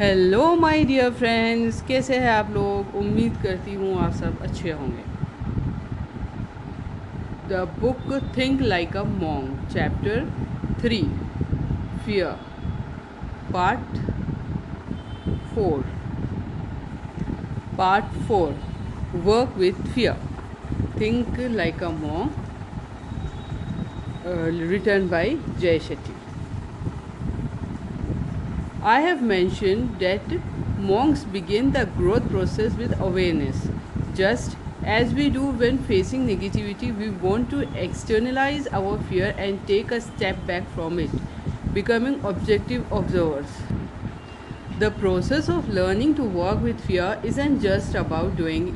Hello my dear friends, कैसे हैं आप लोग। उम्मीद करती हूँ आप सब अच्छे होंगे। The book think like a monk, chapter 3, fear, part 4। Part 4, work with fear, think like a monk, written by Jay Shetty. I have mentioned that monks begin the growth process with awareness. Just as we do when facing negativity, we want to externalize our fear and take a step back from it, becoming objective observers. The process of learning to work with fear isn't just about doing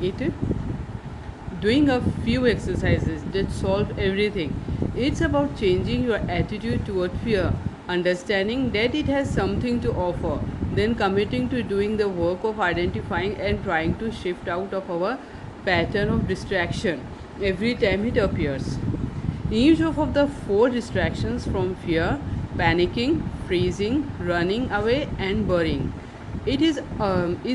a few exercises that solve everything. It's about changing your attitude toward fear, understanding that it has something to offer, then committing to doing the work of identifying and trying to shift out of our pattern of distraction every time it appears. Each of the four distractions from fear, panicking, freezing, running away, and burying, is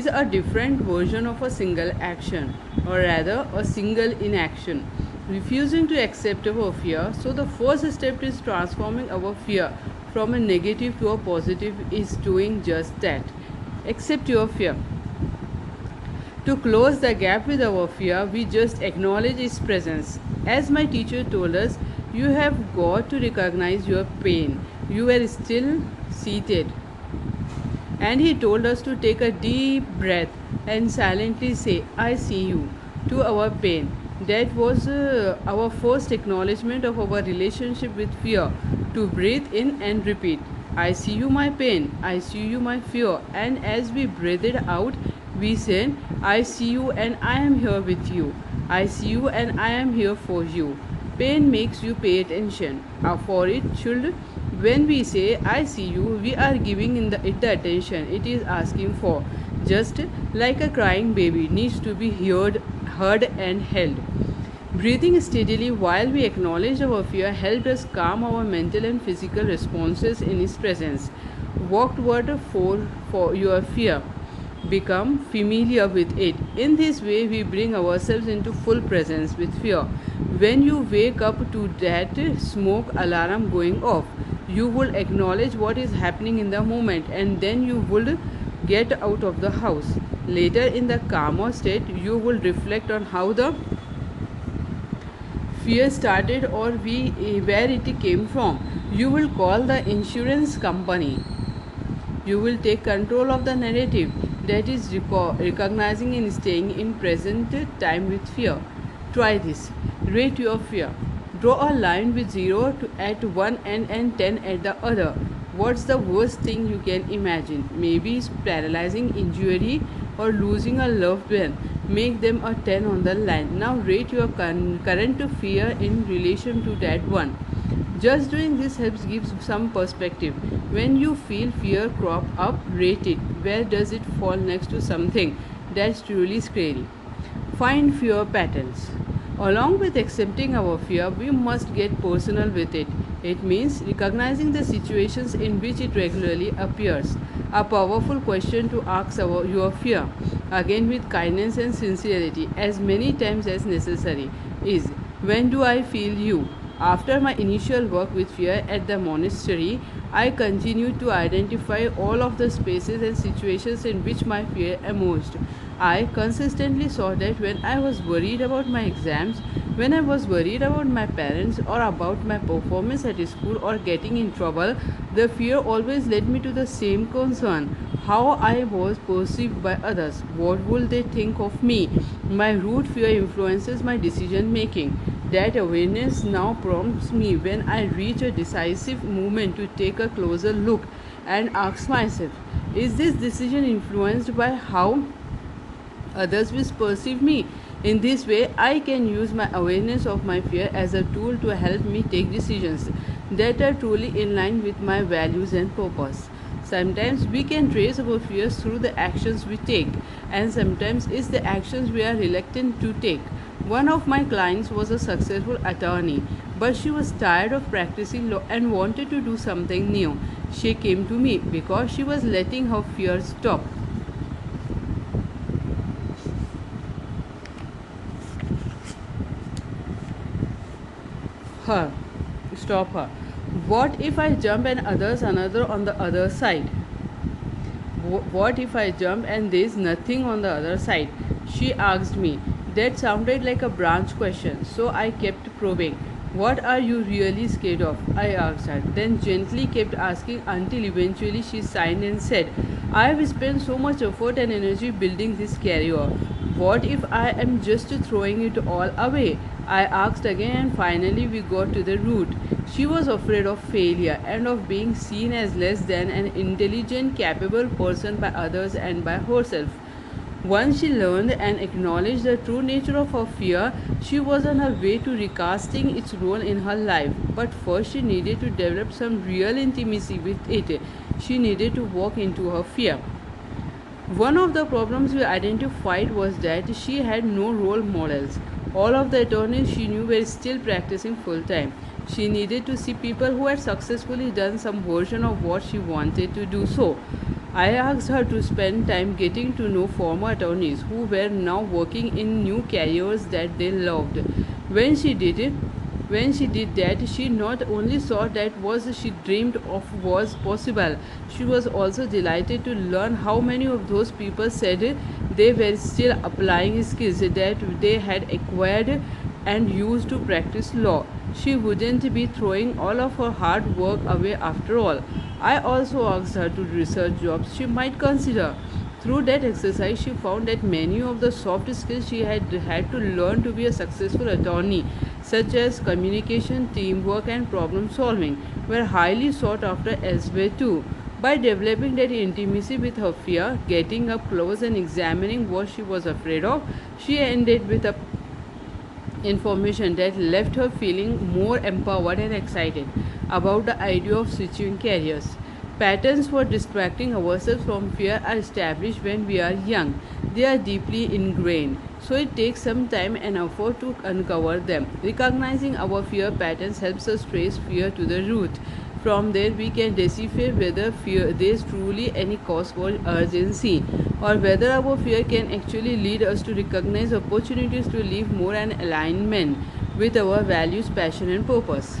a different version of a single action, or rather, a single inaction. Refusing to accept our fear. So, the first step is transforming our fear from a negative to a positive, is doing just that. Accept your fear. To close the gap with our fear, we just acknowledge its presence. As my teacher told us, you have got to recognize your pain. You are still seated. And he told us to take a deep breath and silently say, I see you, to our pain. That was our first acknowledgement of our relationship with fear, to breathe in and repeat, I see you, my pain, I see you, my fear. And as we breathed out, we said, I see you and I am here with you. I see you and I am here for you. Pain makes you pay attention. For it should. When we say I see you, we are giving it the attention it is asking for. Just like a crying baby needs to be heard and held. Breathing steadily while we acknowledge our fear helped us calm our mental and physical responses in His presence. Walk toward for your fear. Become familiar with it. In this way, we bring ourselves into full presence with fear. When you wake up to that smoke alarm going off, you will acknowledge what is happening in the moment, and then you will get out of the house. Later, in the calmer state, you will reflect on how the fear started or where it came from. You will call the insurance company. You will take control of the narrative, that is recognizing and staying in present time with fear. Try this. Rate your fear. Draw a line with 0 at one end and 10 at the other. What's the worst thing you can imagine? Maybe it's paralyzing injury or losing a loved one. Make them a 10 on the line. Now rate your current fear in relation to that one. Just doing this helps give some perspective. When you feel fear crop up, rate it. Where does it fall next to something that's truly scary? Find fear patterns. Along with accepting our fear, we must get personal with it. It means recognizing the situations in which it regularly appears. A powerful question to ask your fear, again with kindness and sincerity, as many times as necessary, is, when do I feel you? After my initial work with fear at the monastery, I continued to identify all of the spaces and situations in which my fear emerged. I consistently saw that when I was worried about my exams, when I was worried about my parents or about my performance at school or getting in trouble, the fear always led me to the same concern: how I was perceived by others. What would they think of me? My root fear influences my decision making. That awareness now prompts me, when I reach a decisive moment, to take a closer look and ask myself, is this decision influenced by how others will perceive me? In this way, I can use my awareness of my fear as a tool to help me take decisions that are truly in line with my values and purpose. Sometimes we can trace our fears through the actions we take, and sometimes it's the actions we are reluctant to take. One of my clients was a successful attorney, but she was tired of practicing law and wanted to do something new. She came to me because she was letting her fear stop. Her. Stop her. What if I jump and others another on the other side? What if I jump and there's nothing on the other side? She asked me. That sounded like a branch question, so I kept probing. What are you really scared of? I asked her, then gently kept asking until eventually she signed and said, I have spent so much effort and energy building this career. What if I am just throwing it all away? I asked again, and finally we got to the root. She was afraid of failure and of being seen as less than an intelligent, capable person by others and by herself. Once she learned and acknowledged the true nature of her fear, she was on her way to recasting its role in her life. But first, she needed to develop some real intimacy with it. She needed to walk into her fear. One of the problems we identified was that she had no role models. All of the attorneys she knew were still practicing full time. She needed to see people who had successfully done some version of what she wanted to do so. I asked her to spend time getting to know former attorneys who were now working in new careers that they loved. When she did it, when she did that, she not only saw that what she dreamed of was possible, she was also delighted to learn how many of those people said they were still applying skills that they had acquired and used to practice law. She wouldn't be throwing all of her hard work away after all. I also asked her to research jobs she might consider. Through that exercise, she found that many of the soft skills she had to learn to be a successful attorney, such as communication, teamwork, and problem solving, were highly sought after elsewhere too. By developing that intimacy with her fear, getting up close and examining what she was afraid of, she ended with a information that left her feeling more empowered and excited about the idea of switching careers. Patterns for distracting ourselves from fear are established when we are young. They are deeply ingrained, so it takes some time and effort to uncover them. Recognizing our fear patterns helps us trace fear to the root. From there, we can decipher whether there is truly any cause for urgency, or whether our fear can actually lead us to recognize opportunities to live more in alignment with our values, passion, and purpose.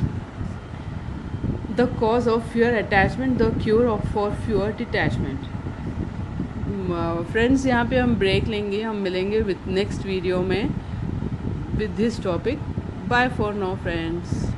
The cause of fear attachment, the cure for fear detachment. Friends यहाँ पे हम break लेंगे, हम मिलेंगे with next video में with this topic. Bye for now friends.